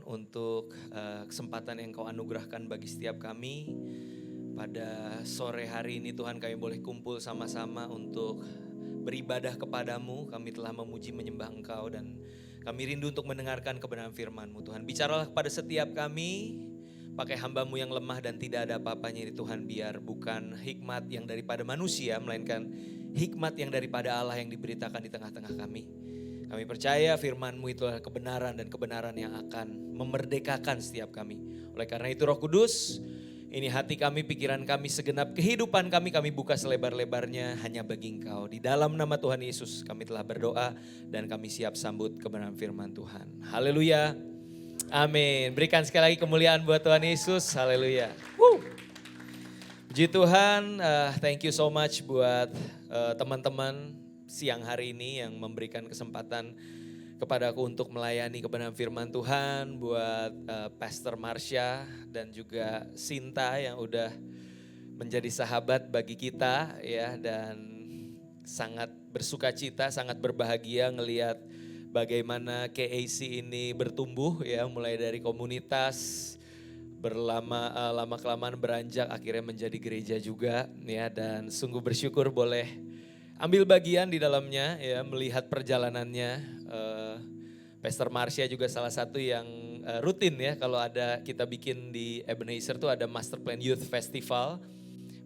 Untuk kesempatan yang Kau anugerahkan bagi setiap kami. Pada sore hari ini Tuhan, kami boleh kumpul sama-sama untuk beribadah kepadamu. Kami telah memuji menyembah Engkau dan kami rindu untuk mendengarkan kebenaran firman-Mu. Tuhan, bicaralah kepada setiap kami, pakai hamba-Mu yang lemah dan tidak ada apa-apanya ini Tuhan. Biar bukan hikmat yang daripada manusia, melainkan hikmat yang daripada Allah yang diberitakan di tengah-tengah kami. Kami percaya firman-Mu itu adalah kebenaran dan kebenaran yang akan memerdekakan setiap kami. Oleh karena itu Roh Kudus, ini hati kami, pikiran kami, segenap kehidupan kami buka selebar-lebarnya hanya bagi Engkau. Di dalam nama Tuhan Yesus kami telah berdoa dan kami siap sambut kebenaran firman Tuhan. Haleluya. Amin. Berikan sekali lagi kemuliaan buat Tuhan Yesus. Haleluya. Puji Tuhan, thank you so much buat teman-teman siang hari ini yang memberikan kesempatan kepada aku untuk melayani kebenaran firman Tuhan, buat Pastor Marsha dan juga Sinta yang udah menjadi sahabat bagi kita ya, dan sangat bersuka cita, sangat berbahagia ngelihat bagaimana KAC ini bertumbuh ya, mulai dari komunitas lama kelamaan beranjak akhirnya menjadi gereja juga ya, dan sungguh bersyukur boleh ambil bagian di dalamnya ya, melihat perjalanannya. Pastor Marsha juga salah satu yang rutin ya, kalau ada kita bikin di Ebenezer tuh ada Master Plan Youth Festival.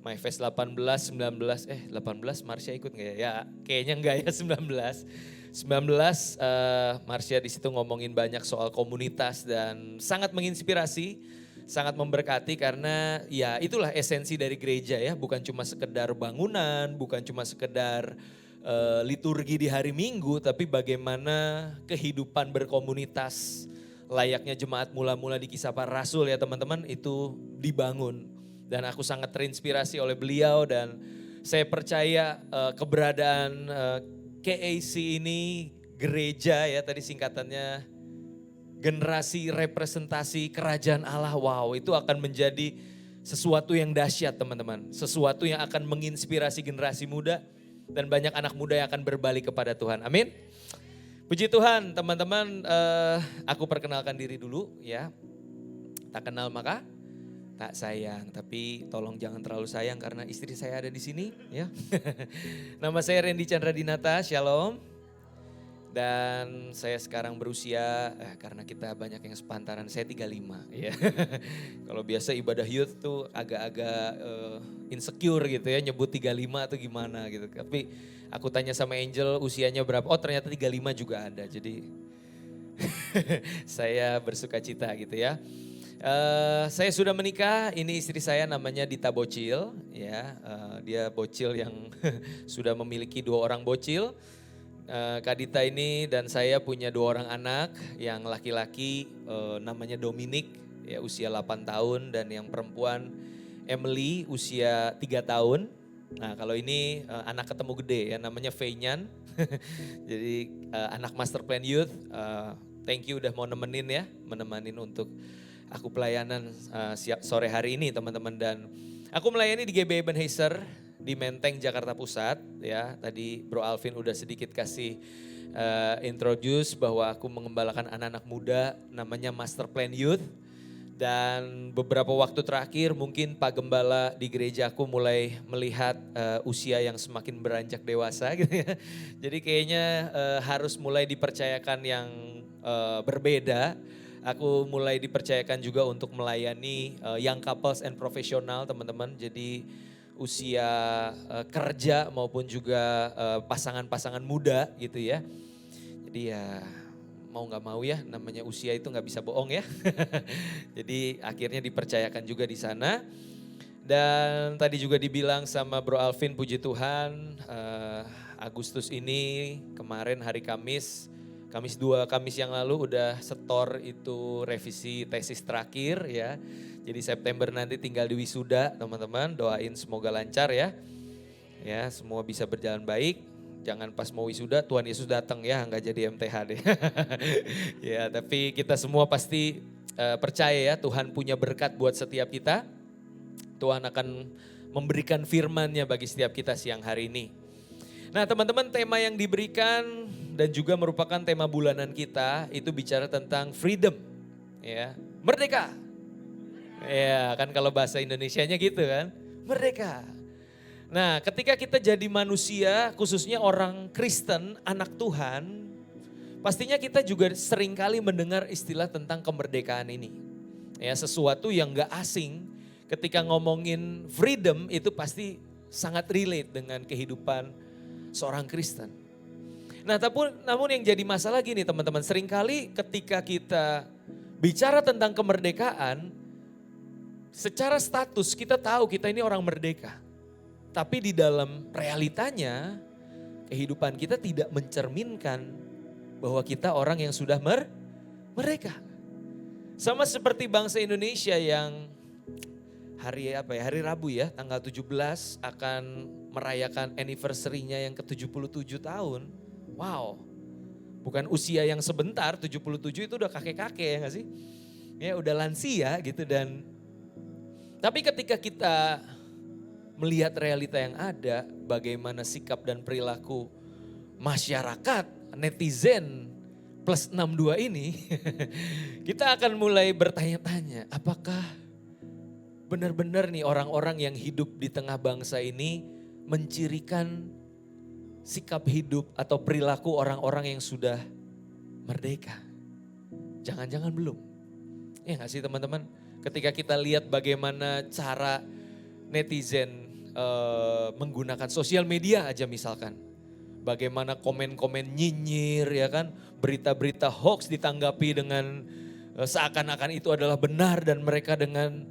My Fest 18, 19, 18 Marsha ikut nggak ya? Ya kayaknya enggak ya, 19 Marsha di situ ngomongin banyak soal komunitas dan sangat menginspirasi, sangat memberkati karena ya itulah esensi dari gereja ya, bukan cuma sekedar bangunan, bukan cuma sekedar liturgi di hari Minggu, tapi bagaimana kehidupan berkomunitas layaknya jemaat mula-mula di Kisah Para Rasul ya teman-teman, itu dibangun. Dan aku sangat terinspirasi oleh beliau dan saya percaya keberadaan KAC ini gereja ya, tadi singkatannya generasi representasi kerajaan Allah. Wow, itu akan menjadi sesuatu yang dahsyat teman-teman. Sesuatu yang akan menginspirasi generasi muda dan banyak anak muda yang akan berbalik kepada Tuhan. Amin. Puji Tuhan teman-teman, aku perkenalkan diri dulu ya. Tak kenal maka tak sayang, tapi tolong jangan terlalu sayang karena istri saya ada di sini ya. Nama saya Randy Chandra Dinata, Shalom. Dan saya sekarang berusia, karena kita banyak yang sepantaran, saya 35 ya. Kalau biasa ibadah youth tuh agak-agak insecure gitu ya, nyebut 35 atau gimana gitu. Tapi aku tanya sama Angel usianya berapa, oh ternyata 35 juga ada. Jadi saya bersuka cita gitu ya. Saya sudah menikah, ini istri saya namanya Dita Bocil ya. Dia bocil yang sudah memiliki 2 orang bocil. Kak Dita ini dan saya punya 2 orang anak, yang laki-laki namanya Dominic ya usia 8 tahun dan yang perempuan Emily usia 3 tahun. Nah kalau ini anak ketemu gede ya, namanya Feinyan. Jadi anak Master Plan Youth, thank you udah mau menemenin untuk aku pelayanan sore hari ini teman-teman. Dan aku melayani di GB Ebenezer di Menteng, Jakarta Pusat ya. Tadi Bro Alvin udah sedikit kasih introduce bahwa aku mengembalakan anak-anak muda namanya Master Plan Youth. Dan beberapa waktu terakhir mungkin Pak Gembala di gerejaku mulai melihat usia yang semakin beranjak dewasa gitu ya. Jadi kayaknya harus mulai dipercayakan yang berbeda. Aku mulai dipercayakan juga untuk melayani young couples and professional teman-teman. Jadi usia kerja maupun juga pasangan-pasangan muda gitu ya. Jadi ya mau gak mau ya, namanya usia itu gak bisa bohong ya. Jadi akhirnya dipercayakan juga di sana. Dan tadi juga dibilang sama Bro Alvin, puji Tuhan Agustus ini kemarin hari Kamis 2, Kamis yang lalu udah setor itu revisi tesis terakhir ya. Jadi September nanti tinggal di wisuda teman-teman, doain semoga lancar ya. Ya semua bisa berjalan baik, jangan pas mau wisuda Tuhan Yesus datang ya, nggak jadi MTH deh. Ya tapi kita semua pasti percaya ya Tuhan punya berkat buat setiap kita. Tuhan akan memberikan firman-Nya bagi setiap kita siang hari ini. Nah teman-teman, tema yang diberikan dan juga merupakan tema bulanan kita itu bicara tentang freedom. Ya, merdeka. Ya, kan kalau bahasa Indonesianya gitu kan, merdeka. Nah, ketika kita jadi manusia, khususnya orang Kristen, anak Tuhan, pastinya kita juga seringkali mendengar istilah tentang kemerdekaan ini. Ya, sesuatu yang gak asing ketika ngomongin freedom itu pasti sangat relate dengan kehidupan seorang Kristen. Nah, namun yang jadi masalah gini teman-teman, seringkali ketika kita bicara tentang kemerdekaan, secara status kita tahu kita ini orang merdeka. Tapi di dalam realitanya, kehidupan kita tidak mencerminkan bahwa kita orang yang sudah merdeka. Sama seperti bangsa Indonesia yang hari Rabu ya, tanggal 17 akan merayakan anniversary-nya yang ke-77 tahun. Wow, bukan usia yang sebentar, 77 itu udah kakek-kakek ya gak sih? Ya udah lansia gitu tapi ketika kita melihat realita yang ada, bagaimana sikap dan perilaku masyarakat, netizen plus 62 ini, kita akan mulai bertanya-tanya, apakah benar-benar nih orang-orang yang hidup di tengah bangsa ini mencirikan sikap hidup atau perilaku orang-orang yang sudah merdeka? Jangan-jangan belum. Ya gak sih teman-teman? Ketika kita lihat bagaimana cara netizen menggunakan sosial media aja misalkan. Bagaimana komen-komen nyinyir ya kan. Berita-berita hoax ditanggapi dengan seakan-akan itu adalah benar. Dan mereka dengan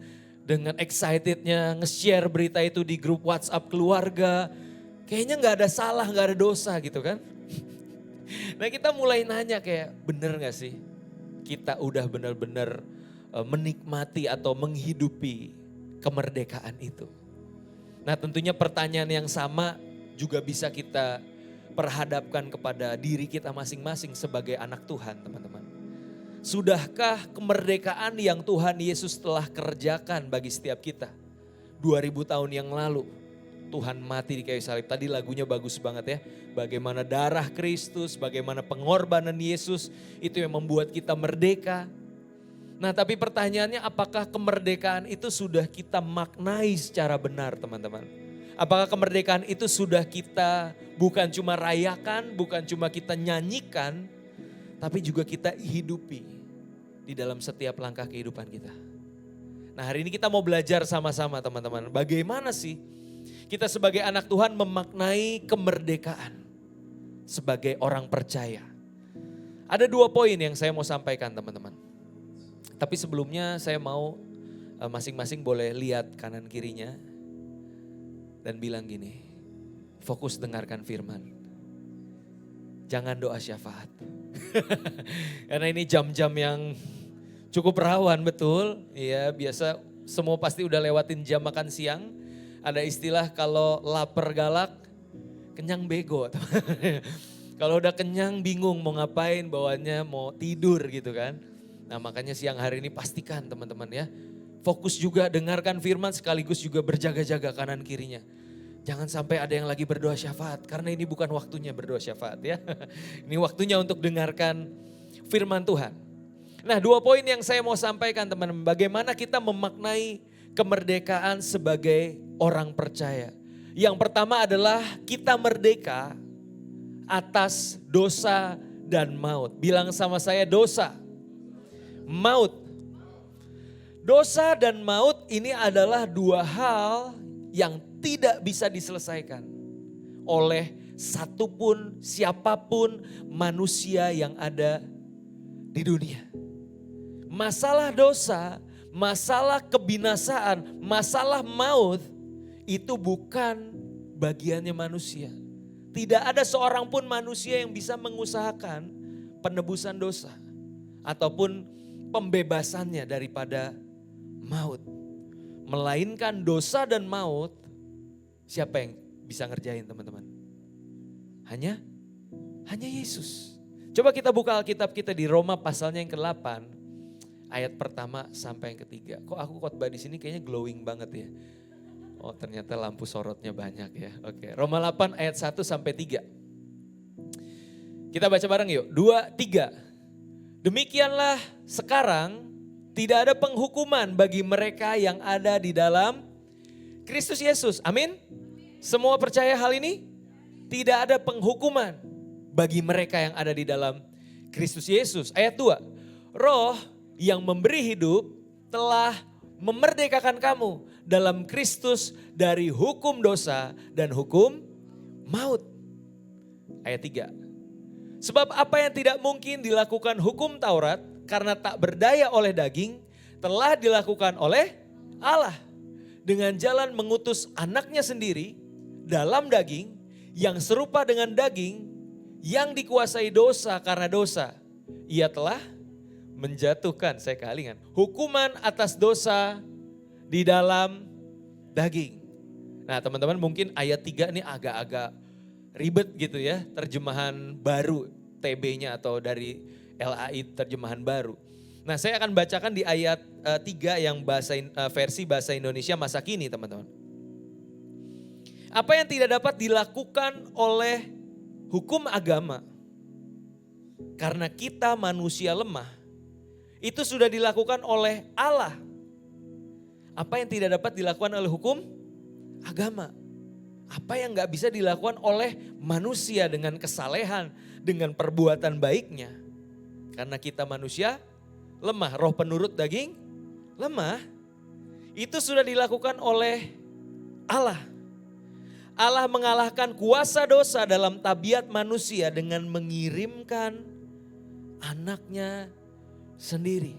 excitednya nge-share berita itu di grup WhatsApp keluarga. Kayaknya gak ada salah, gak ada dosa gitu kan. Nah kita mulai nanya kayak bener gak sih? Kita udah benar-benar menikmati atau menghidupi kemerdekaan itu. Nah tentunya pertanyaan yang sama juga bisa kita perhadapkan kepada diri kita masing-masing sebagai anak Tuhan teman-teman. Sudahkah kemerdekaan yang Tuhan Yesus telah kerjakan bagi setiap kita? 2000 tahun yang lalu Tuhan mati di kayu salib. Tadi lagunya bagus banget ya. Bagaimana darah Kristus, bagaimana pengorbanan Yesus itu yang membuat kita merdeka. Nah tapi pertanyaannya apakah kemerdekaan itu sudah kita maknai secara benar teman-teman? Apakah kemerdekaan itu sudah kita bukan cuma rayakan, bukan cuma kita nyanyikan, tapi juga kita hidupi di dalam setiap langkah kehidupan kita. Nah hari ini kita mau belajar sama-sama teman-teman. Bagaimana sih kita sebagai anak Tuhan memaknai kemerdekaan sebagai orang percaya? Ada 2 poin yang saya mau sampaikan teman-teman. Tapi sebelumnya saya mau masing-masing boleh lihat kanan kirinya dan bilang gini, fokus dengarkan firman. Jangan doa syafaat. Karena ini jam-jam yang cukup rawan betul. Ya biasa semua pasti udah lewatin jam makan siang. Ada istilah kalau lapar galak, kenyang bego. Kalau udah kenyang bingung mau ngapain, bawaannya mau tidur gitu kan. Nah makanya siang hari ini pastikan teman-teman ya. Fokus juga dengarkan firman sekaligus juga berjaga-jaga kanan kirinya. Jangan sampai ada yang lagi berdoa syafaat. Karena ini bukan waktunya berdoa syafaat ya. Ini waktunya untuk dengarkan firman Tuhan. Nah 2 poin yang saya mau sampaikan teman-teman. Bagaimana kita memaknai kemerdekaan sebagai orang percaya. Yang pertama adalah kita merdeka atas dosa dan maut. Bilang sama saya dosa. Maut. Dosa dan maut ini adalah 2 hal yang tidak bisa diselesaikan oleh satupun siapapun manusia yang ada di dunia. Masalah dosa, masalah kebinasaan, masalah maut itu bukan bagiannya manusia. Tidak ada seorang pun manusia yang bisa mengusahakan penebusan dosa ataupun pembebasannya daripada maut. Melainkan dosa dan maut, siapa yang bisa ngerjain teman-teman? Hanya Yesus. Coba kita buka Alkitab kita di Roma pasalnya yang ke-8, ayat pertama sampai yang ketiga. Kok aku khotbah di sini kayaknya glowing banget ya. Oh ternyata lampu sorotnya banyak ya. Oke, Roma 8 ayat 1 sampai 3. Kita baca bareng yuk, 2, 3. Demikianlah sekarang Tidak ada penghukuman bagi mereka yang ada di dalam Kristus Yesus. Amin. Semua percaya hal ini? Tidak ada penghukuman bagi mereka yang ada di dalam Kristus Yesus. Ayat 2. Roh yang memberi hidup telah memerdekakan kamu dalam Kristus dari hukum dosa dan hukum maut. Ayat 3. Sebab apa yang tidak mungkin dilakukan hukum Taurat karena tak berdaya oleh daging, telah dilakukan oleh Allah dengan jalan mengutus anaknya sendiri dalam daging yang serupa dengan daging yang dikuasai dosa karena dosa. Ia telah menjatuhkan, saya kehalingan, hukuman atas dosa di dalam daging. Nah teman-teman mungkin ayat 3 ini agak-agak ribet gitu ya, terjemahan baru TB-nya atau dari LAI terjemahan baru. Nah saya akan bacakan di ayat 3 yang versi bahasa Indonesia masa kini teman-teman. Apa yang tidak dapat dilakukan oleh hukum agama karena kita manusia lemah, itu sudah dilakukan oleh Allah. Apa yang tidak dapat dilakukan oleh hukum agama. Apa yang gak bisa dilakukan oleh manusia dengan kesalehan, dengan perbuatan baiknya. Karena kita manusia lemah, roh penurut daging lemah. Itu sudah dilakukan oleh Allah. Allah mengalahkan kuasa dosa dalam tabiat manusia dengan mengirimkan anaknya sendiri.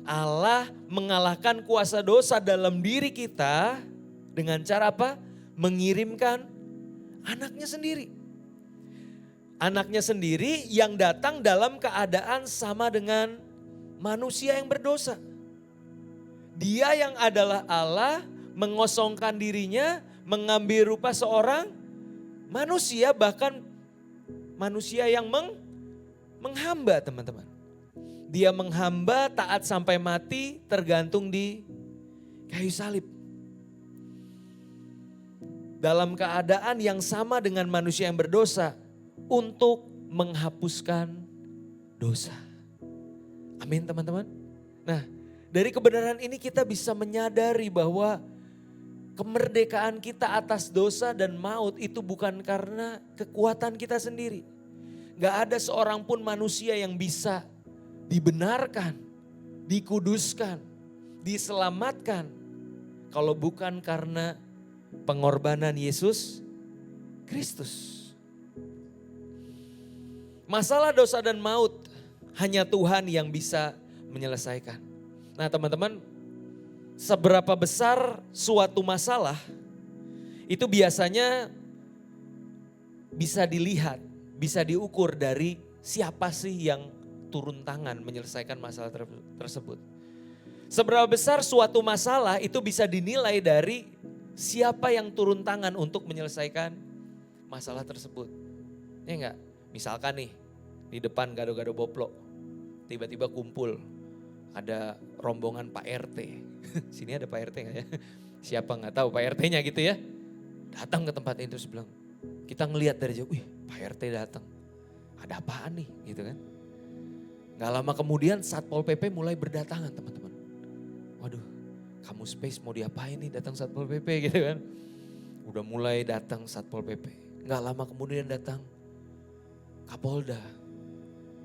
Allah mengalahkan kuasa dosa dalam diri kita dengan cara apa? Mengirimkan anaknya sendiri. Anaknya sendiri yang datang dalam keadaan sama dengan manusia yang berdosa. Dia yang adalah Allah mengosongkan dirinya, mengambil rupa seorang manusia, bahkan manusia yang menghamba teman-teman. Dia menghamba taat sampai mati tergantung di kayu salib. Dalam keadaan yang sama dengan manusia yang berdosa untuk menghapuskan dosa. Amin teman-teman. Nah dari kebenaran ini kita bisa menyadari bahwa kemerdekaan kita atas dosa dan maut itu bukan karena kekuatan kita sendiri. Gak ada seorang pun manusia yang bisa dibenarkan, dikuduskan, diselamatkan kalau bukan karena pengorbanan Yesus Kristus. Masalah dosa dan maut hanya Tuhan yang bisa menyelesaikan. Nah teman-teman, seberapa besar suatu masalah itu biasanya bisa dilihat, bisa diukur dari siapa sih yang turun tangan menyelesaikan masalah tersebut. Seberapa besar suatu masalah itu bisa dinilai dari siapa yang turun tangan untuk menyelesaikan masalah tersebut. Ya enggak? Misalkan nih di depan gado-gado boplok tiba-tiba kumpul ada rombongan Pak RT. Sini ada Pak RT gak ya? Siapa gak tahu Pak RT-nya gitu ya. Datang ke tempat itu terus bilang, kita ngelihat dari jauh, wih Pak RT datang. Ada apaan nih gitu kan. Gak lama kemudian Satpol PP mulai berdatangan teman-teman. Waduh kamu space mau diapain nih datang Satpol PP gitu kan. Udah mulai datang Satpol PP. Gak lama kemudian datang Kapolda.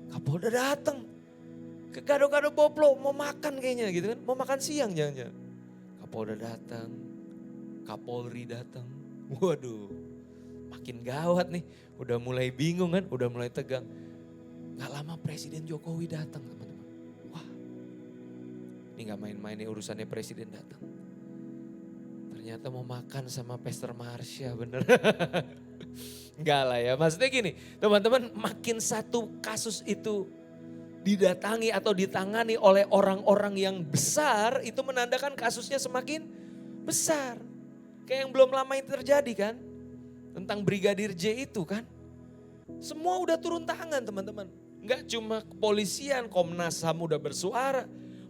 Kapolda datang ke gado-gado boplok mau makan kayaknya gitu kan. Mau makan siang jangan-jangan. Kapolda datang, Kapolri datang. Waduh makin gawat nih. Udah mulai bingung kan, udah mulai tegang. Gak lama Presiden Jokowi datang teman-teman. Wah ini gak main-main nih urusannya presiden datang. Ternyata mau makan sama Pastor Marsha bener. Enggak lah ya, maksudnya gini teman-teman, makin satu kasus itu didatangi atau ditangani oleh orang-orang yang besar, itu menandakan kasusnya semakin besar. Kayak yang belum lama ini terjadi kan, tentang Brigadir J itu kan. Semua udah turun tangan teman-teman. Enggak cuma kepolisian, Komnas HAM udah bersuara,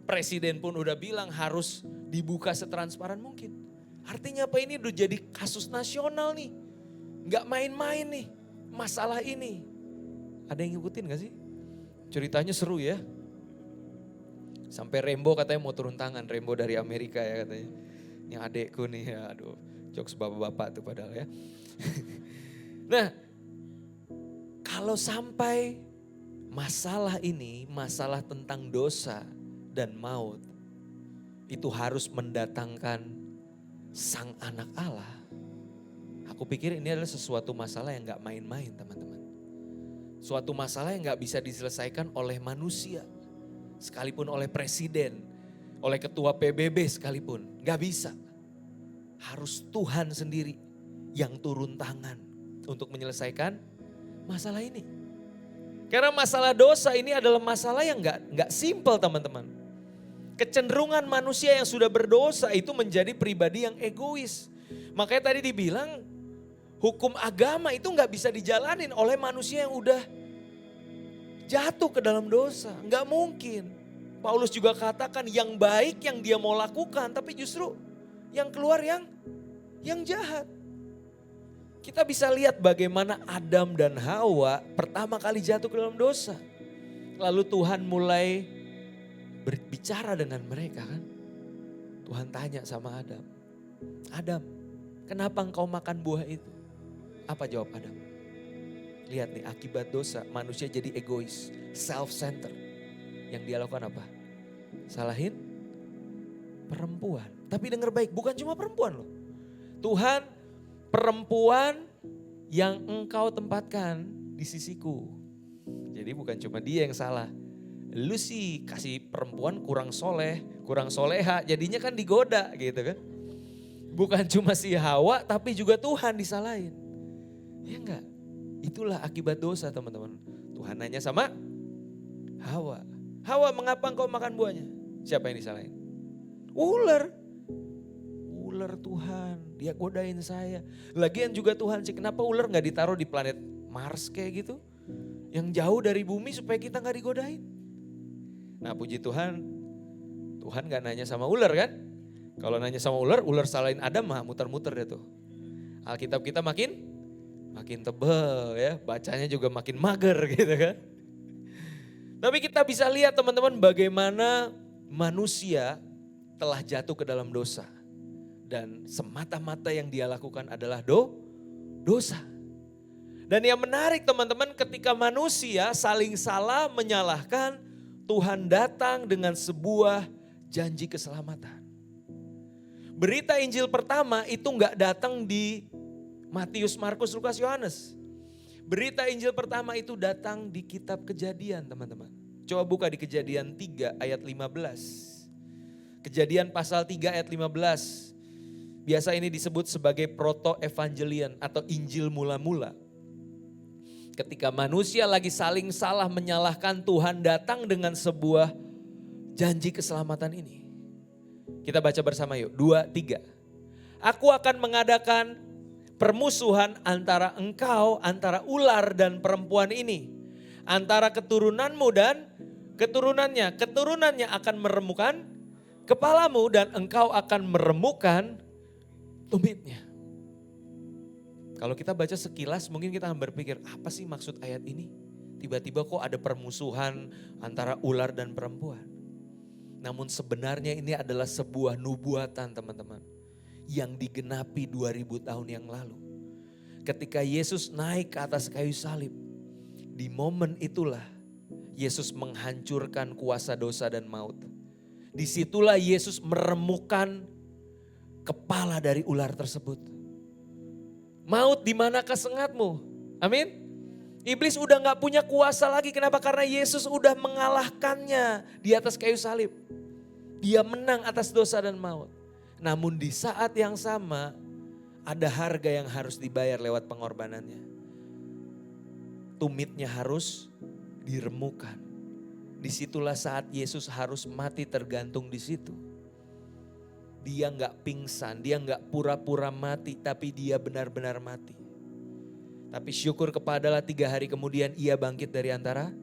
presiden pun udah bilang harus dibuka setransparan mungkin. Artinya apa, ini udah jadi kasus nasional nih. Gak main-main nih masalah ini. Ada yang ngikutin gak sih? Ceritanya seru ya. Sampai Rembo katanya mau turun tangan, Rembo dari Amerika ya katanya. Ini adekku nih, ya, aduh jokes bapak-bapak tuh padahal ya. Nah, kalau sampai masalah ini, masalah tentang dosa dan maut, itu harus mendatangkan sang anak Allah. Aku pikir ini adalah sesuatu masalah yang gak main-main teman-teman. Suatu masalah yang gak bisa diselesaikan oleh manusia. Sekalipun oleh presiden, oleh ketua PBB sekalipun. Gak bisa. Harus Tuhan sendiri yang turun tangan untuk menyelesaikan masalah ini. Karena masalah dosa ini adalah masalah yang gak simple teman-teman. Kecenderungan manusia yang sudah berdosa itu menjadi pribadi yang egois. Makanya tadi dibilang hukum agama itu gak bisa dijalanin oleh manusia yang udah jatuh ke dalam dosa. Gak mungkin. Paulus juga katakan yang baik yang dia mau lakukan, tapi justru yang keluar yang jahat. Kita bisa lihat bagaimana Adam dan Hawa pertama kali jatuh ke dalam dosa. Lalu Tuhan mulai berbicara dengan mereka kan. Tuhan tanya sama Adam, Adam, kenapa engkau makan buah itu? Apa jawab Adam? Lihat nih, akibat dosa manusia jadi egois, self-centered. Yang dia lakukan apa? Salahin perempuan. Tapi dengar baik, bukan cuma perempuan loh. Tuhan, perempuan yang engkau tempatkan di sisiku. Jadi bukan cuma dia yang salah. Lu sih kasih perempuan kurang soleh, kurang soleha, jadinya kan digoda gitu kan. Bukan cuma si Hawa tapi juga Tuhan disalahin. Ya enggak? Itulah akibat dosa teman-teman. Tuhan nanya sama Hawa. Hawa, mengapa engkau makan buahnya? Siapa yang disalahin? Ular. Ular Tuhan, dia godain saya. Lagian juga Tuhan sih, kenapa ular gak ditaruh di planet Mars kayak gitu? Yang jauh dari bumi supaya kita gak digodain. Nah puji Tuhan, Tuhan gak nanya sama ular kan? Kalau nanya sama ular salahin Adam mah muter-muter deh tuh. Alkitab kita makin tebel ya, bacanya juga makin mager gitu kan. Tapi kita bisa lihat teman-teman bagaimana manusia telah jatuh ke dalam dosa. Dan semata-mata yang dia lakukan adalah dosa. Dan yang menarik teman-teman, ketika manusia saling salah menyalahkan, Tuhan datang dengan sebuah janji keselamatan. Berita Injil pertama itu enggak datang di Matius, Markus, Lukas, Yohanes. Berita Injil pertama itu datang di kitab Kejadian teman-teman. Coba buka di Kejadian 3 ayat 15. Kejadian pasal 3 ayat 15. Biasa ini disebut sebagai proto-evangelion atau Injil mula-mula. Ketika manusia lagi saling salah menyalahkan, Tuhan datang dengan sebuah janji keselamatan ini. Kita baca bersama yuk, 2, 3. Aku akan mengadakan permusuhan antara engkau, antara ular dan perempuan ini. Antara keturunanmu dan keturunannya. Keturunannya akan meremukkan kepalamu dan engkau akan meremukkan tumitnya. Kalau kita baca sekilas mungkin kita akan berpikir, apa sih maksud ayat ini? Tiba-tiba kok ada permusuhan antara ular dan perempuan. Namun sebenarnya ini adalah sebuah nubuatan teman-teman. Yang digenapi 2000 tahun yang lalu. Ketika Yesus naik ke atas kayu salib. Di momen itulah Yesus menghancurkan kuasa dosa dan maut. Disitulah Yesus meremukkan kepala dari ular tersebut. Maut di mana kesengatmu? Amin. Iblis udah gak punya kuasa lagi. Kenapa? Karena Yesus udah mengalahkannya di atas kayu salib. Dia menang atas dosa dan maut. Namun di saat yang sama ada harga yang harus dibayar lewat pengorbanannya. Tumitnya harus diremukan. Disitulah saat Yesus harus mati tergantung di situ. Dia gak pingsan, dia gak pura-pura mati, tapi dia benar-benar mati. Tapi syukur kepadalah 3 hari kemudian ia bangkit dari antara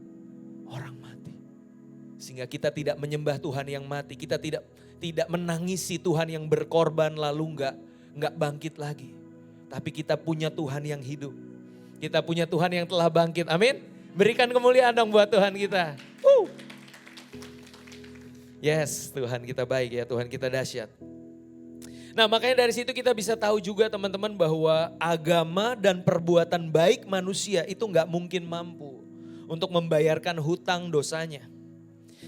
orang mati. Sehingga kita tidak menyembah Tuhan yang mati, kita tidak menangisi Tuhan yang berkorban lalu gak bangkit lagi. Tapi kita punya Tuhan yang hidup. Kita punya Tuhan yang telah bangkit, amin. Berikan kemuliaan dong buat Tuhan kita. Yes, Tuhan kita baik ya, Tuhan kita dahsyat. Nah makanya dari situ kita bisa tahu juga teman-teman bahwa agama dan perbuatan baik manusia itu nggak mungkin mampu untuk membayarkan hutang dosanya.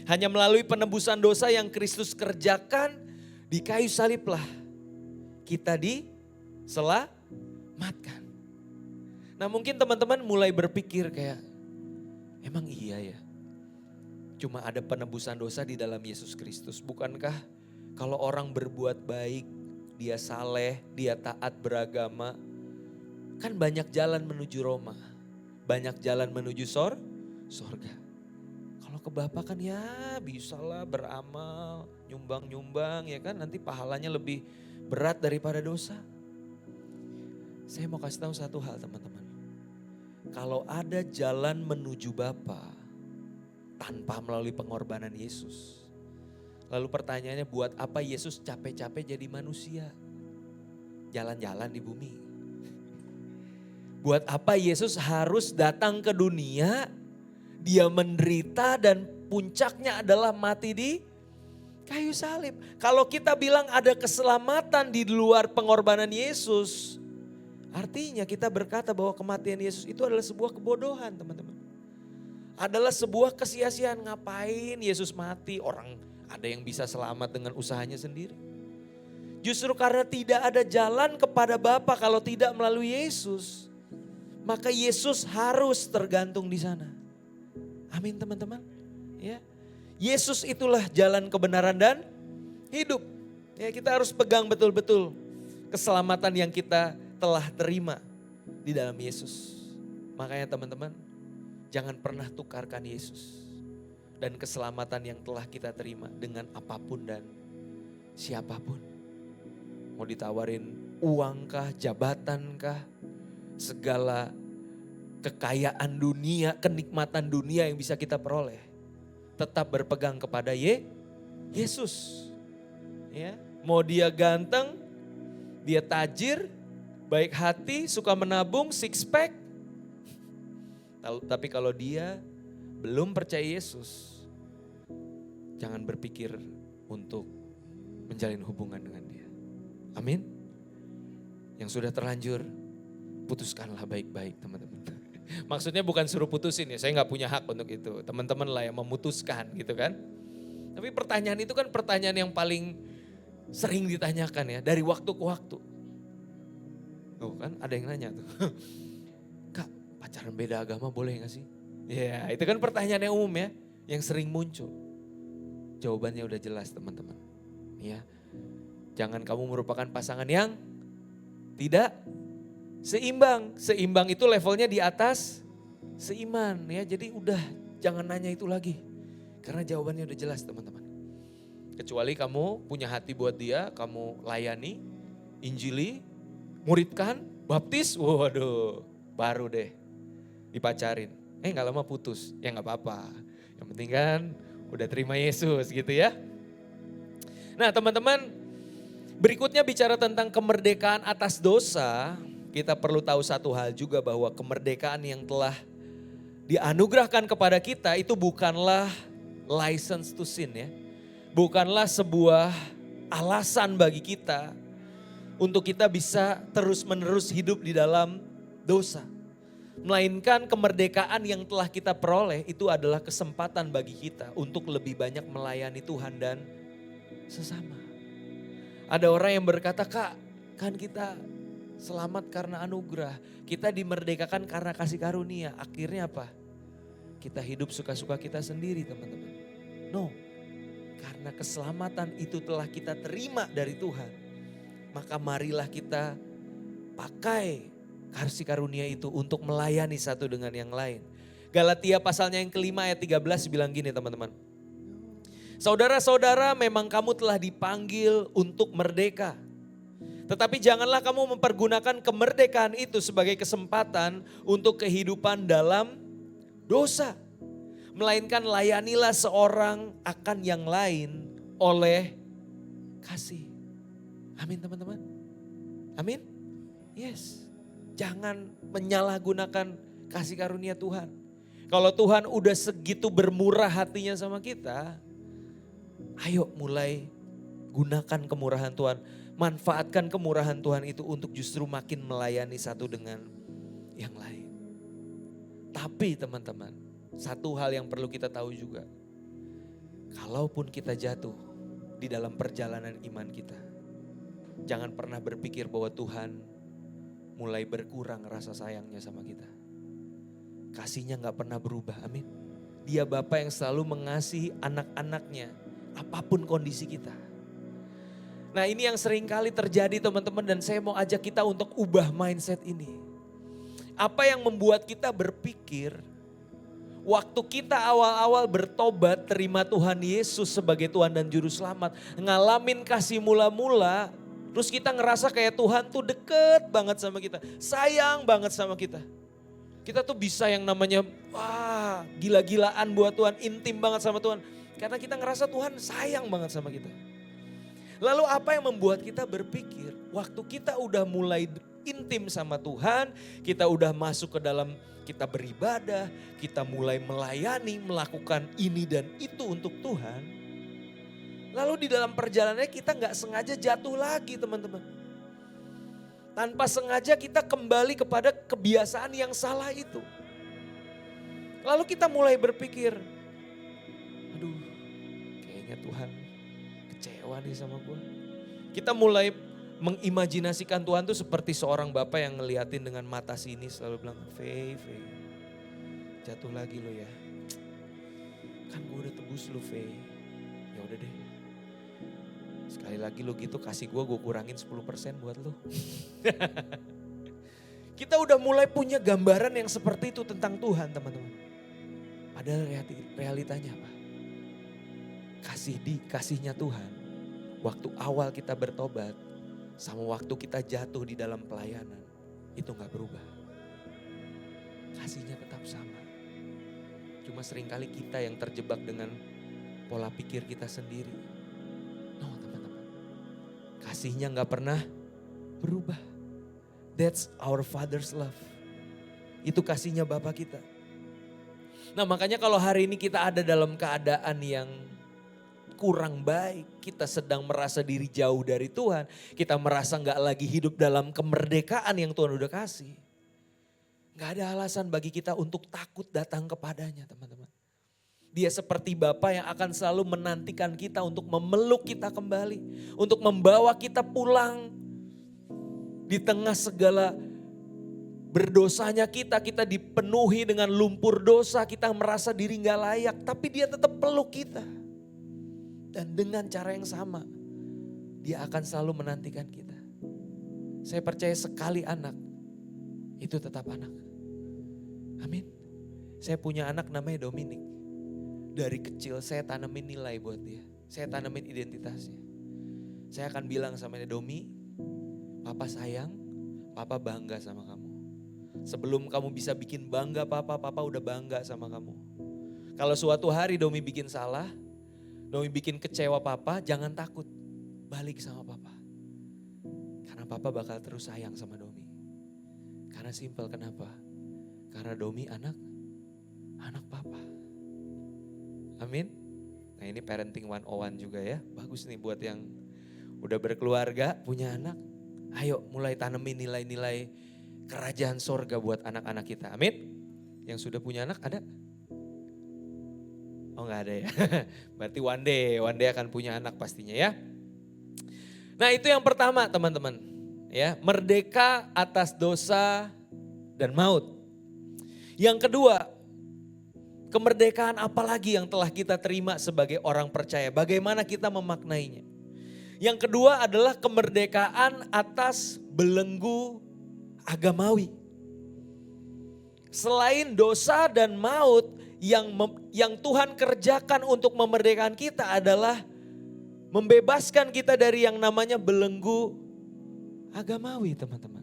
Hanya melalui penebusan dosa yang Kristus kerjakan di kayu saliblah kita diselamatkan. Nah mungkin teman-teman mulai berpikir kayak, emang iya ya? Cuma ada penebusan dosa di dalam Yesus Kristus. Bukankah kalau orang berbuat baik, dia saleh, dia taat beragama, kan banyak jalan menuju Roma. Banyak jalan menuju sorga. Kalau ke Bapa kan ya bisalah beramal, nyumbang-nyumbang ya kan. Nanti pahalanya lebih berat daripada dosa. Saya mau kasih tahu satu hal teman-teman. Kalau ada jalan menuju Bapa tanpa melalui pengorbanan Yesus. Lalu pertanyaannya, buat apa Yesus capek-capek jadi manusia? Jalan-jalan di bumi. Buat apa Yesus harus datang ke dunia, dia menderita dan puncaknya adalah mati di kayu salib. Kalau kita bilang ada keselamatan di luar pengorbanan Yesus, artinya kita berkata bahwa kematian Yesus itu adalah sebuah kebodohan teman-teman. Adalah sebuah kesia-siaan. Ngapain Yesus mati, orang ada yang bisa selamat dengan usahanya sendiri. Justru karena tidak ada jalan kepada Bapa kalau tidak melalui Yesus, maka Yesus harus tergantung di sana. Amin teman-teman. Ya, Yesus itulah jalan kebenaran dan hidup. Ya, kita harus pegang betul-betul keselamatan yang kita telah terima di dalam Yesus. Makanya teman-teman, jangan pernah tukarkan Yesus dan keselamatan yang telah kita terima dengan apapun dan siapapun. Mau ditawarin uangkah, jabatankah, segala kekayaan dunia, kenikmatan dunia yang bisa kita peroleh. Tetap berpegang kepada Yesus. Ya, mau dia ganteng, dia tajir, baik hati, suka menabung, six pack. Tapi kalau dia belum percaya Yesus, jangan berpikir untuk menjalin hubungan dengan dia. Amin. Yang sudah terlanjur, putuskanlah baik-baik teman-teman. Maksudnya bukan suruh putusin ya, saya gak punya hak untuk itu. Teman-teman lah yang memutuskan gitu kan. Tapi pertanyaan itu kan pertanyaan yang paling sering ditanyakan ya, dari waktu ke waktu. Oh kan ada yang nanya tuh. Pacaran beda agama boleh gak sih? Ya itu kan pertanyaan yang umum ya, yang sering muncul. Jawabannya udah jelas teman-teman. Ya, jangan kamu merupakan pasangan yang tidak seimbang. Seimbang itu levelnya di atas seiman ya. Jadi udah jangan nanya itu lagi. Karena jawabannya udah jelas teman-teman. Kecuali kamu punya hati buat dia, kamu layani, injili, muridkan, baptis, waduh baru deh dipacarin. Gak lama putus, ya gak apa-apa. Yang penting kan udah terima Yesus gitu ya. Nah teman-teman, berikutnya bicara tentang kemerdekaan atas dosa. Kita perlu tahu satu hal juga bahwa kemerdekaan yang telah dianugerahkan kepada kita itu bukanlah license to sin ya. Bukanlah sebuah alasan bagi kita untuk kita bisa terus-menerus hidup di dalam dosa. Melainkan kemerdekaan yang telah kita peroleh itu adalah kesempatan bagi kita untuk lebih banyak melayani Tuhan dan sesama. Ada orang yang berkata, Kak kan kita selamat karena anugerah. Kita dimerdekakan karena kasih karunia. Akhirnya apa? Kita hidup suka-suka kita sendiri teman-teman. No, karena keselamatan itu telah kita terima dari Tuhan. Maka marilah kita pakai kasih karunia itu untuk melayani satu dengan yang lain. Galatia pasalnya yang kelima ayat 13 bilang gini teman-teman. Saudara-saudara memang kamu telah dipanggil untuk merdeka. Tetapi janganlah kamu mempergunakan kemerdekaan itu sebagai kesempatan untuk kehidupan dalam dosa. Melainkan layanilah seorang akan yang lain oleh kasih. Amin teman-teman. Amin. Yes. Jangan menyalahgunakan kasih karunia Tuhan. Kalau Tuhan udah segitu bermurah hatinya sama kita, Ayo mulai gunakan kemurahan Tuhan. Manfaatkan kemurahan Tuhan itu untuk justru makin melayani satu dengan yang lain. Tapi teman-teman, satu hal yang perlu kita tahu juga. Kalaupun kita jatuh di dalam perjalanan iman kita, jangan pernah berpikir bahwa Tuhan mulai berkurang rasa sayangnya sama kita. Kasihnya gak pernah berubah, amin. Dia Bapa yang selalu mengasihi anak-anaknya, apapun kondisi kita. Nah ini yang sering kali terjadi teman-teman, dan saya mau ajak kita untuk ubah mindset ini. Apa yang membuat kita berpikir, waktu kita awal-awal bertobat, terima Tuhan Yesus sebagai Tuhan dan Juru Selamat, ngalamin kasih mula-mula, terus kita ngerasa kayak Tuhan tuh deket banget sama kita, sayang banget sama kita. Kita tuh bisa yang namanya, wah gila-gilaan buat Tuhan, intim banget sama Tuhan. Karena kita ngerasa Tuhan sayang banget sama kita. Lalu apa yang membuat kita berpikir, waktu kita udah mulai intim sama Tuhan, kita udah masuk ke dalam, kita beribadah, kita mulai melayani, melakukan ini dan itu untuk Tuhan. Lalu di dalam perjalanannya kita gak sengaja jatuh lagi teman-teman. Tanpa sengaja kita kembali kepada kebiasaan yang salah itu. Lalu kita mulai berpikir, aduh kayaknya Tuhan kecewa nih sama gue. Kita mulai mengimajinasikan Tuhan tuh seperti seorang bapak yang ngeliatin dengan mata sini selalu bilang, Faye, jatuh lagi lo ya. Kan gue udah tebus lo Faye, ya udah deh. Sekali lagi lo gitu kasih gue kurangin 10% buat lo. Kita udah mulai punya gambaran yang seperti itu tentang Tuhan teman-teman. Padahal realitanya apa? Kasihnya Tuhan, waktu awal kita bertobat, sama waktu kita jatuh di dalam pelayanan, itu gak berubah. Kasihnya tetap sama. Cuma seringkali kita yang terjebak dengan pola pikir kita sendiri. No teman-teman, kasihnya gak pernah berubah. That's our Father's love. Itu kasihnya Bapa kita. Nah makanya kalau hari ini kita ada dalam keadaan yang kurang baik, kita sedang merasa diri jauh dari Tuhan, kita merasa gak lagi hidup dalam kemerdekaan yang Tuhan udah kasih. Gak ada alasan bagi kita untuk takut datang kepadanya teman-teman. Dia seperti Bapa yang akan selalu menantikan kita untuk memeluk kita kembali, untuk membawa kita pulang. Di tengah segala berdosanya kita dipenuhi dengan lumpur dosa, kita merasa diri gak layak, tapi dia tetap peluk kita. Dan dengan cara yang sama, dia akan selalu menantikan kita. Saya percaya sekali anak, itu tetap anak. Amin. Saya punya anak namanya Dominic. Dari kecil saya tanemin nilai buat dia. Saya tanemin identitasnya. Saya akan bilang sama dia, Domi, Papa sayang, Papa bangga sama kamu. Sebelum kamu bisa bikin bangga Papa udah bangga sama kamu. Kalau suatu hari Domi bikin salah, Domi bikin kecewa Papa, jangan takut. Balik sama Papa. Karena Papa bakal terus sayang sama Domi. Karena simpel, kenapa? Karena Domi anak Papa. Amin. Nah ini parenting 101 juga ya. Bagus nih buat yang udah berkeluarga, punya anak. Ayo mulai tanemin nilai-nilai kerajaan sorga buat anak-anak kita. Amin. Yang sudah punya anak ada? Oh gak ada ya. Berarti one day akan punya anak pastinya ya. Nah itu yang pertama teman-teman. Ya, merdeka atas dosa dan maut. Yang kedua, kemerdekaan apa lagi yang telah kita terima sebagai orang percaya? Bagaimana kita memaknainya? Yang kedua adalah kemerdekaan atas belenggu agamawi. Selain dosa dan maut, yang Tuhan kerjakan untuk memerdekakan kita adalah membebaskan kita dari yang namanya belenggu agamawi teman-teman.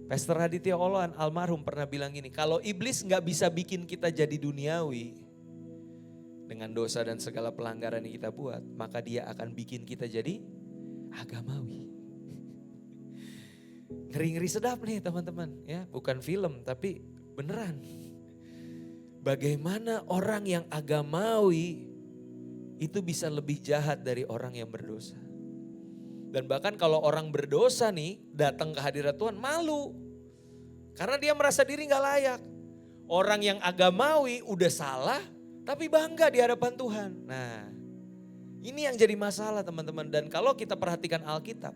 Pastor Raditya Oloan almarhum pernah bilang gini, kalau iblis gak bisa bikin kita jadi duniawi dengan dosa dan segala pelanggaran yang kita buat, maka dia akan bikin kita jadi agamawi. Ngeri-ngeri sedap nih teman-teman ya, bukan film tapi beneran. Bagaimana orang yang agamawi itu bisa lebih jahat dari orang yang berdosa. Dan bahkan kalau orang berdosa nih datang ke hadirat Tuhan malu. Karena dia merasa diri gak layak. Orang yang agamawi udah salah tapi bangga di hadapan Tuhan. Nah, ini yang jadi masalah teman-teman. Dan kalau kita perhatikan Alkitab,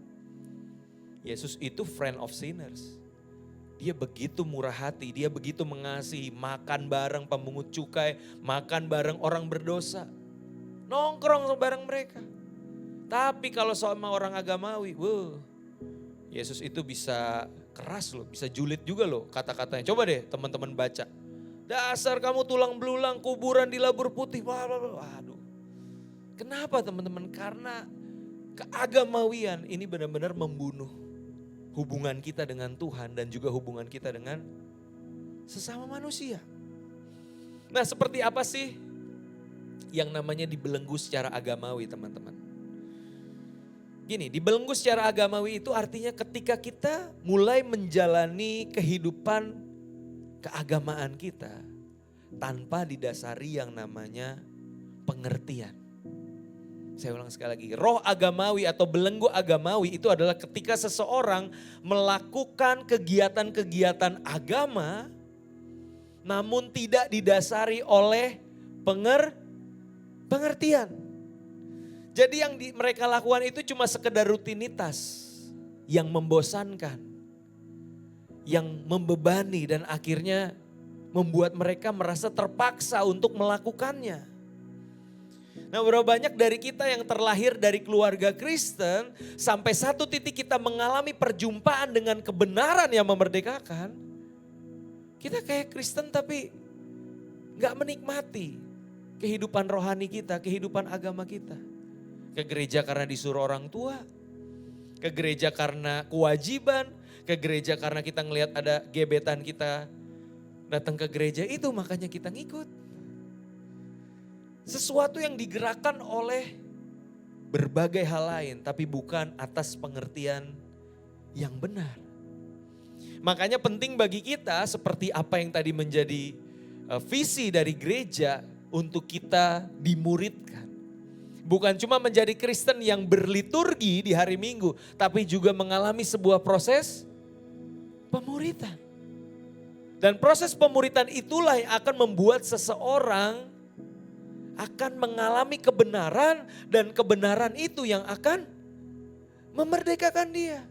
Yesus itu friend of sinners. Dia begitu murah hati, dia begitu mengasihi, makan bareng pemungut cukai, makan bareng orang berdosa. Nongkrong bareng mereka. Tapi kalau sama orang agamawi, Yesus itu bisa keras loh, bisa julid juga loh kata-katanya. Coba deh teman-teman baca. Dasar kamu tulang belulang, kuburan di labur putih. Waduh. Kenapa teman-teman? Karena keagamawian ini benar-benar membunuh hubungan kita dengan Tuhan dan juga hubungan kita dengan sesama manusia. Nah, seperti apa sih yang namanya dibelenggu secara agamawi, teman-teman? Gini, dibelenggu secara agamawi itu artinya ketika kita mulai menjalani kehidupan keagamaan kita tanpa didasari yang namanya pengertian. Saya ulang sekali lagi, roh agamawi atau belenggu agamawi itu adalah ketika seseorang melakukan kegiatan-kegiatan agama namun tidak didasari oleh pengertian. Jadi yang mereka lakukan itu cuma sekedar rutinitas yang membosankan, yang membebani dan akhirnya membuat mereka merasa terpaksa untuk melakukannya. Nah, berapa banyak dari kita yang terlahir dari keluarga Kristen sampai satu titik kita mengalami perjumpaan dengan kebenaran yang memerdekakan. Kita kayak Kristen tapi gak menikmati kehidupan rohani kita, kehidupan agama kita. Ke gereja karena disuruh orang tua, ke gereja karena kewajiban, ke gereja karena kita ngelihat ada gebetan kita datang ke gereja itu makanya kita ngikut. Sesuatu yang digerakkan oleh berbagai hal lain tapi bukan atas pengertian yang benar. Makanya penting bagi kita seperti apa yang tadi menjadi visi dari gereja untuk kita dimuridkan. Bukan cuma menjadi Kristen yang berliturgi di hari Minggu tapi juga mengalami sebuah proses pemuritan. Dan proses pemuritan itulah yang akan membuat seseorang akan mengalami kebenaran dan kebenaran itu yang akan memerdekakan dia.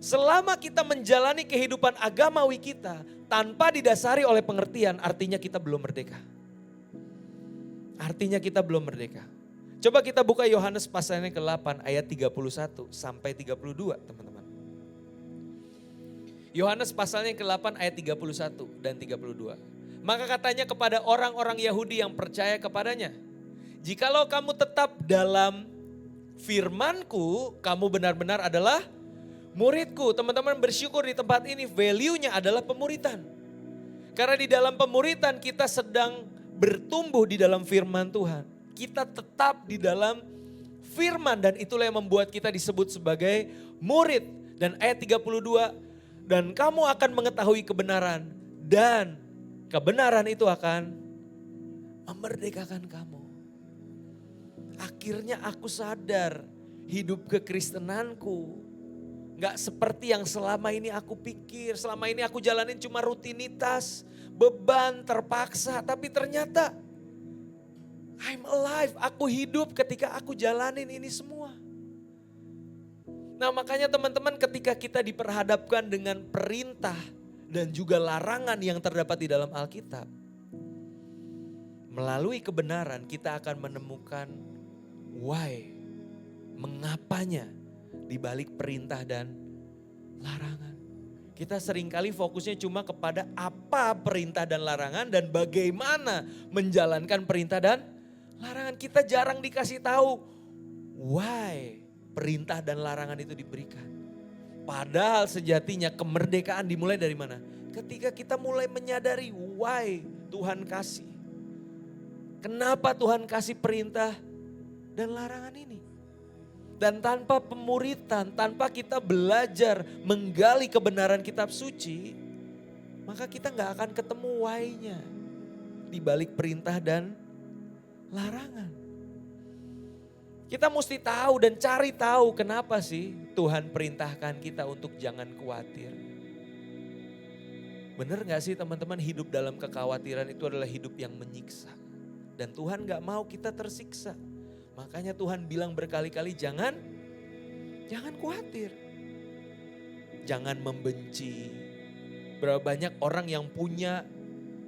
Selama kita menjalani kehidupan agamawi kita tanpa didasari oleh pengertian, artinya kita belum merdeka. Artinya kita belum merdeka. Coba kita buka Yohanes pasalnya ke-8 ayat 31 sampai 32 teman-teman. Yohanes pasalnya ke-8 ayat 31 dan 32. Maka katanya kepada orang-orang Yahudi yang percaya kepadanya, jikalau kamu tetap dalam firman-Ku, kamu benar-benar adalah murid-Ku. Teman-teman bersyukur di tempat ini value-nya adalah pemuritan. Karena di dalam pemuritan kita sedang bertumbuh di dalam firman Tuhan. Kita tetap di dalam firman dan itulah yang membuat kita disebut sebagai murid. Dan ayat 32, dan kamu akan mengetahui kebenaran dan kebenaran itu akan memerdekakan kamu. Akhirnya aku sadar hidup kekristenanku gak seperti yang selama ini aku pikir. Selama ini aku jalanin cuma rutinitas, beban, terpaksa. Tapi ternyata I'm alive, aku hidup ketika aku jalanin ini semua. Nah makanya teman-teman ketika kita diperhadapkan dengan perintah dan juga larangan yang terdapat di dalam Alkitab. Melalui kebenaran kita akan menemukan why, mengapanya di balik perintah dan larangan. Kita seringkali fokusnya cuma kepada apa perintah dan larangan dan bagaimana menjalankan perintah dan larangan. Kita jarang dikasih tahu why perintah dan larangan itu diberikan. Padahal sejatinya kemerdekaan dimulai dari mana? Ketika kita mulai menyadari why Tuhan kasih. Kenapa Tuhan kasih perintah dan larangan ini. Dan tanpa pemuritan, tanpa kita belajar menggali kebenaran kitab suci, maka kita gak akan ketemu why-nya di balik perintah dan larangan. Kita mesti tahu dan cari tahu kenapa sih Tuhan perintahkan kita untuk jangan khawatir. Bener gak sih teman-teman, hidup dalam kekhawatiran itu adalah hidup yang menyiksa. Dan Tuhan gak mau kita tersiksa. Makanya Tuhan bilang berkali-kali jangan khawatir. Jangan membenci. Berapa banyak orang yang punya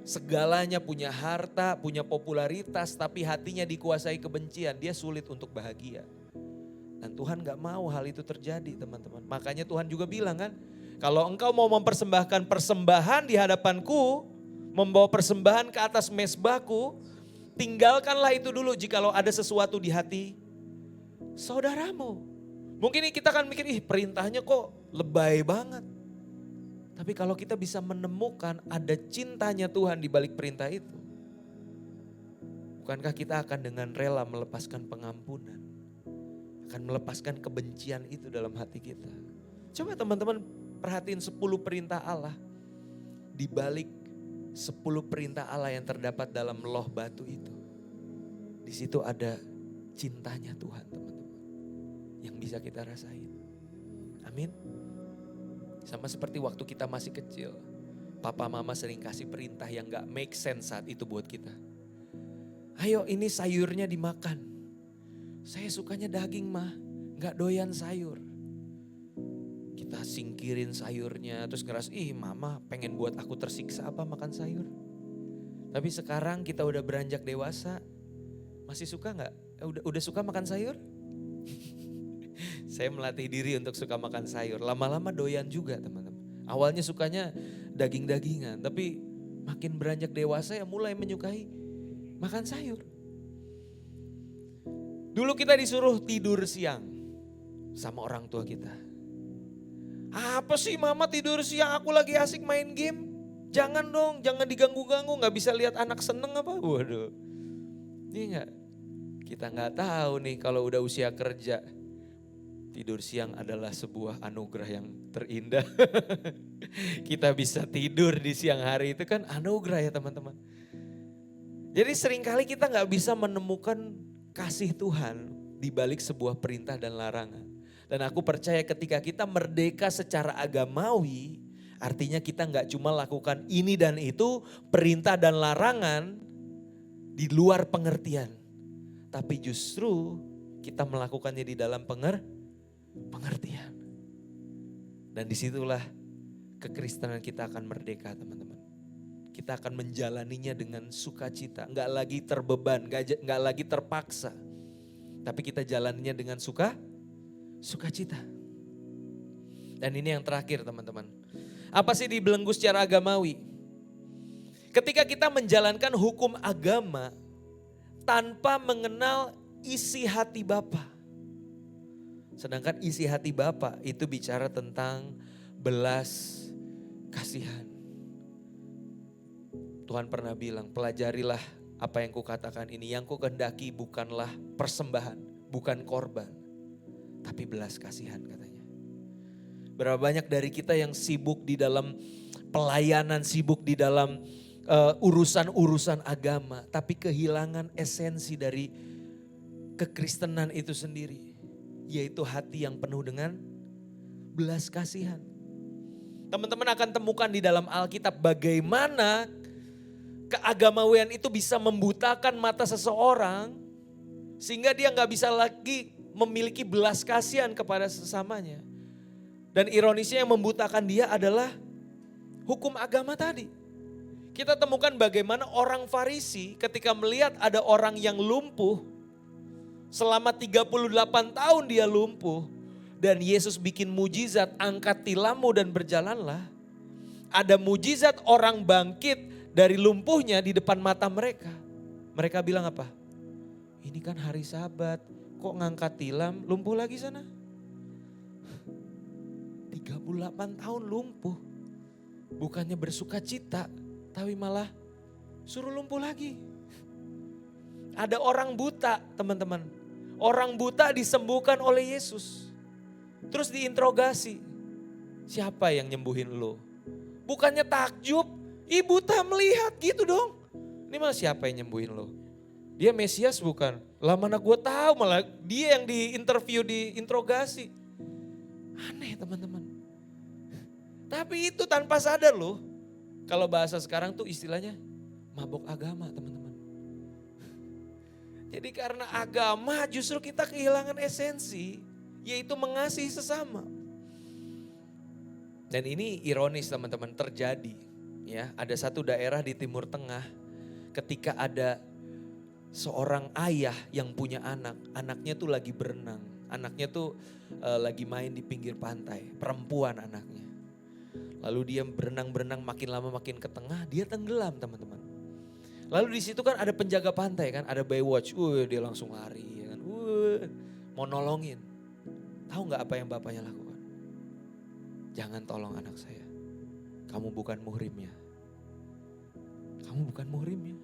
segalanya, punya harta, punya popularitas, tapi hatinya dikuasai kebencian. Dia sulit untuk bahagia. Dan Tuhan gak mau hal itu terjadi teman-teman. Makanya Tuhan juga bilang kan, kalau engkau mau mempersembahkan persembahan di hadapanku, membawa persembahan ke atas mezbahku, tinggalkanlah itu dulu jikalau ada sesuatu di hati saudaramu. Mungkin kita kan mikir, perintahnya kok lebay banget. Tapi kalau kita bisa menemukan ada cintanya Tuhan di balik perintah itu, bukankah kita akan dengan rela melepaskan pengampunan, akan melepaskan kebencian itu dalam hati kita. Coba teman-teman perhatiin 10 perintah Allah. Di balik 10 perintah Allah yang terdapat dalam loh batu itu, di situ ada cintanya Tuhan teman-teman, yang bisa kita rasain. Amin. Sama seperti waktu kita masih kecil, papa mama sering kasih perintah yang gak make sense saat itu buat kita. Ayo ini sayurnya dimakan. Saya sukanya daging mah, gak doyan sayur. Kita singkirin sayurnya, terus ngeras, mama pengen buat aku tersiksa apa makan sayur. Tapi sekarang kita udah beranjak dewasa, masih suka gak? Udah suka makan sayur? Saya melatih diri untuk suka makan sayur. Lama-lama doyan juga teman-teman. Awalnya sukanya daging-dagingan. Tapi makin beranjak dewasa ya mulai menyukai makan sayur. Dulu kita disuruh tidur siang sama orang tua kita. Apa sih mama tidur siang, aku lagi asik main game. Jangan dong, jangan diganggu-ganggu, gak bisa lihat anak seneng apa. Waduh, ini gak? Kita gak tahu nih kalau udah usia kerja. Tidur siang adalah sebuah anugerah yang terindah. Kita bisa tidur di siang hari itu kan anugerah ya teman-teman. Jadi seringkali kita gak bisa menemukan kasih Tuhan di balik sebuah perintah dan larangan. Dan aku percaya ketika kita merdeka secara agamawi, artinya kita gak cuma lakukan ini dan itu, perintah dan larangan di luar pengertian. Tapi justru kita melakukannya di dalam pengertian. Dan disitulah kekristenan kita akan merdeka teman-teman. Kita akan menjalaninya dengan sukacita, gak lagi terbeban, gak lagi terpaksa. Tapi kita jalaninya dengan sukacita. Dan ini yang terakhir teman-teman. Apa sih dibelenggu secara agamawi? Ketika kita menjalankan hukum agama tanpa mengenal isi hati Bapa. Sedangkan isi hati Bapa itu bicara tentang belas kasihan. Tuhan pernah bilang, pelajarilah apa yang kukatakan ini. Yang kukehendaki bukanlah persembahan, bukan korban, tapi belas kasihan katanya. Berapa banyak dari kita yang sibuk di dalam pelayanan, sibuk di dalam urusan-urusan agama, tapi kehilangan esensi dari kekristenan itu sendiri, yaitu hati yang penuh dengan belas kasihan. Teman-teman akan temukan di dalam Alkitab bagaimana keagamawian itu bisa membutakan mata seseorang sehingga dia gak bisa lagi memiliki belas kasihan kepada sesamanya. Dan ironisnya yang membutakan dia adalah hukum agama tadi. Kita temukan bagaimana orang Farisi ketika melihat ada orang yang lumpuh, selama 38 tahun dia lumpuh, dan Yesus bikin mujizat, angkat tilammu dan berjalanlah. Ada mujizat orang bangkit dari lumpuhnya di depan mata mereka. Mereka bilang apa? Ini kan hari Sabat, kok ngangkat tilam, lumpuh lagi sana? 38 tahun lumpuh, bukannya bersuka cita, tapi malah suruh lumpuh lagi. Ada orang buta teman-teman, orang buta disembuhkan oleh Yesus. Terus diinterogasi, siapa yang nyembuhin lo? Bukannya takjub, buta melihat gitu dong. Ini malah siapa yang nyembuhin lo? Dia Mesias bukan? Lah mana gue tahu, malah dia yang diinterview, diinterogasi. Aneh teman-teman. Tapi itu tanpa sadar loh. Kalau bahasa sekarang tuh istilahnya mabok agama teman-teman. Jadi karena agama justru kita kehilangan esensi, yaitu mengasihi sesama. Dan ini ironis teman-teman, terjadi. Ya, ada satu daerah di Timur Tengah ketika ada seorang ayah yang punya anak, anaknya tuh lagi berenang, anaknya tuh lagi main di pinggir pantai, perempuan anaknya. Lalu dia berenang-berenang makin lama makin ke tengah, dia tenggelam teman-teman. Lalu di situ kan ada penjaga pantai kan, ada Baywatch, dia langsung lari, ya kan, mau nolongin. Tahu nggak apa yang bapaknya lakukan? Jangan tolong anak saya, kamu bukan muhrimnya, kamu bukan muhrimnya.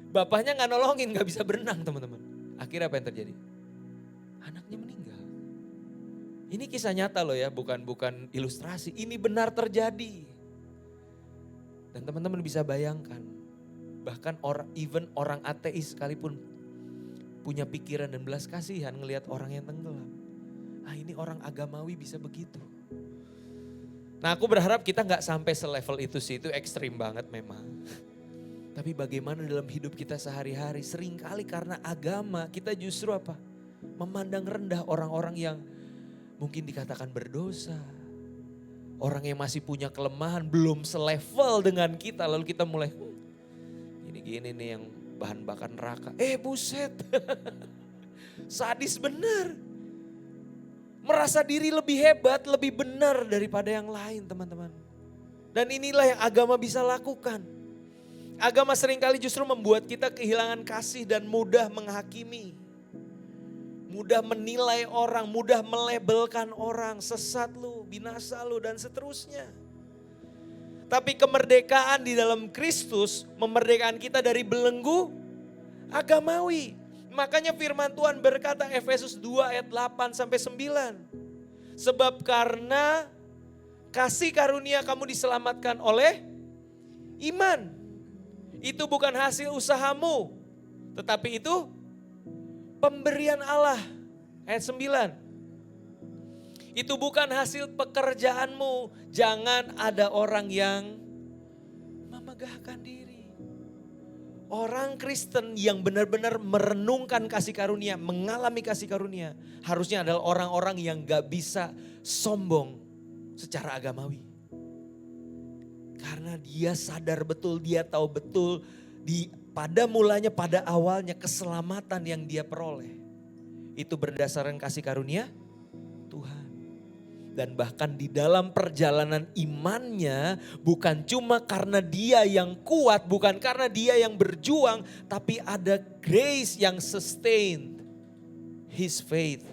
Bapaknya nggak nolongin, nggak bisa berenang teman-teman. Akhirnya apa yang terjadi? Anaknya meninggal. Ini kisah nyata loh ya, bukan ilustrasi. Ini benar terjadi. Dan teman-teman bisa bayangkan, bahkan even orang ateis sekalipun punya pikiran dan belas kasihan ngelihat orang yang tenggelam. Ini orang agamawi bisa begitu. Nah aku berharap kita nggak sampai selevel itu sih, itu ekstrim banget memang. Tapi bagaimana dalam hidup kita sehari-hari, seringkali karena agama kita justru apa? Memandang rendah orang-orang yang mungkin dikatakan berdosa. Orang yang masih punya kelemahan, belum selevel dengan kita. Lalu kita mulai, ini gini nih yang bahan bakar neraka. Buset, sadis benar. Merasa diri lebih hebat, lebih benar daripada yang lain teman-teman. Dan inilah yang agama bisa lakukan. Agama seringkali justru membuat kita kehilangan kasih dan mudah menghakimi. Mudah menilai orang, mudah melabelkan orang, sesat lu, binasa lu dan seterusnya. Tapi kemerdekaan di dalam Kristus memerdekakan kita dari belenggu agamawi. Makanya firman Tuhan berkata Efesus 2 ayat 8 sampai 9. Sebab karena kasih karunia kamu diselamatkan oleh iman. Itu bukan hasil usahamu, tetapi itu pemberian Allah. Ayat 9. Itu bukan hasil pekerjaanmu. Jangan ada orang yang memegahkan diri. Orang Kristen yang benar-benar merenungkan kasih karunia, mengalami kasih karunia, harusnya adalah orang-orang yang gak bisa sombong secara agamawi. Karena dia sadar betul, dia tahu betul pada mulanya, pada awalnya keselamatan yang dia peroleh. Itu berdasarkan kasih karunia Tuhan. Dan bahkan di dalam perjalanan imannya bukan cuma karena dia yang kuat, bukan karena dia yang berjuang. Tapi ada grace yang sustain his faith.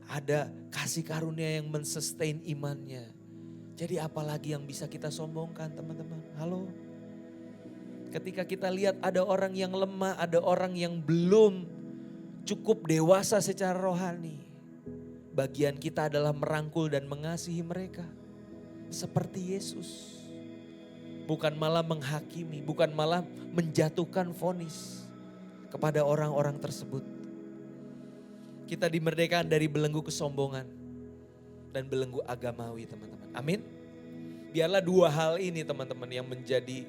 Ada kasih karunia yang mensustain imannya. Jadi apalagi yang bisa kita sombongkan teman-teman? Halo? Ketika kita lihat ada orang yang lemah, ada orang yang belum cukup dewasa secara rohani. Bagian kita adalah merangkul dan mengasihi mereka. Seperti Yesus. Bukan malah menghakimi, bukan malah menjatuhkan vonis kepada orang-orang tersebut. Kita dimerdekakan dari belenggu kesombongan dan belenggu agamawi teman-teman. Amin. Biarlah dua hal ini teman-teman yang menjadi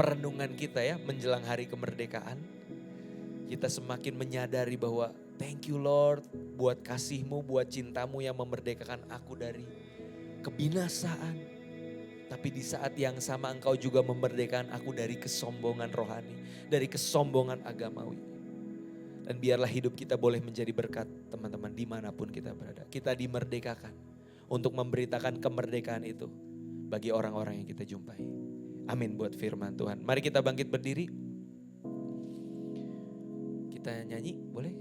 perenungan kita ya menjelang hari kemerdekaan. Kita semakin menyadari bahwa thank you Lord buat kasih-Mu, buat cinta-Mu yang memerdekakan aku dari kebinasaan. Tapi di saat yang sama Engkau juga memerdekakan aku dari kesombongan rohani, dari kesombongan agamawi. Dan biarlah hidup kita boleh menjadi berkat teman-teman dimanapun kita berada. Kita dimerdekakan untuk memberitakan kemerdekaan itu bagi orang-orang yang kita jumpai. Amin buat firman Tuhan. Mari kita bangkit berdiri. Kita nyanyi, boleh?